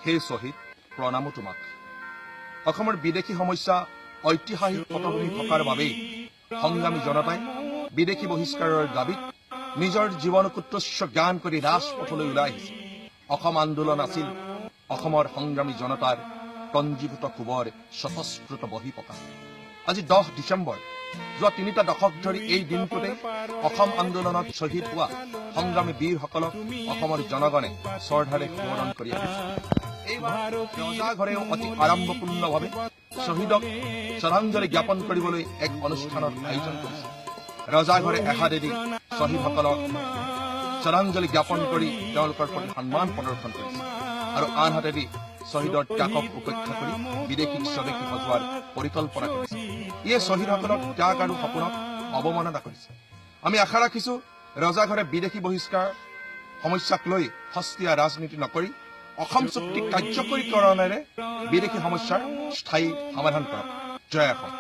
হে শ্বহীদ, প্ৰণামো তোমাক। অসমৰ বিদেশী সমস্যা ঐতিহাসিক পটভূমি থকাৰ বাবেই সংগ্ৰামী জনতাই বিদেশী বহিষ্কাৰৰ দাবীত নিজৰ জীৱনক উৎকৰ্ষ জ্ঞান কৰি ৰাজপথলৈ ওলাই আহিছে। অসম আন্দোলন আছিল অসমৰ সংগ্ৰামী জনতাৰ পঞ্জীভূত ক্ষোভৰ স্বতঃস্ফূৰ্ত বহিঃপ্ৰকাশ। আজি 10 ডিচেম্বৰ, যোৱা 3টা দশক ধৰি এই দিনটোতে অসম আন্দোলনত শ্বহীদ হোৱা সংগ্ৰামী বীৰসকলক অসমৰ জনগণে শ্ৰদ্ধাৰে সোঁৱৰণ কৰি আহিছে। এইবাৰ ৰজাঘৰেও অতি আড়ম্বৰপূৰ্ণভাৱে শ্বহীদক শ্ৰদ্ধাঞ্জলি জ্ঞাপন কৰিবলৈ এক অনুষ্ঠানৰ আয়োজন কৰিছে। ৰজাঘৰে এহাতেদি শ্বহীদসকলক শ্ৰদ্ধাঞ্জলি জ্ঞাপন কৰি তেওঁলোকৰ প্ৰতি সন্মান প্ৰদৰ্শন কৰিছে আৰু আনহাতেদি শ্বহীদৰ ত্যাগক উপেক্ষা কৰি বিদেশী স্বদেশী সজোৱাৰ পৰিকল্পনা কৰিছে। ইয়ে শ্বহীদসকলক ত্যাগ আৰু সপোনক অৱমাননা কৰিছে। আমি আশা ৰাখিছো ৰজাঘৰে বিদেশী বহিষ্কাৰ সমস্যাক লৈ সস্তীয়া ৰাজনীতি নকৰি অসম চুক্তি কাৰ্যকৰীকৰণেৰে বিদেশী সমস্যাৰ স্থায়ী সমাধান কৰক। জয় অসম।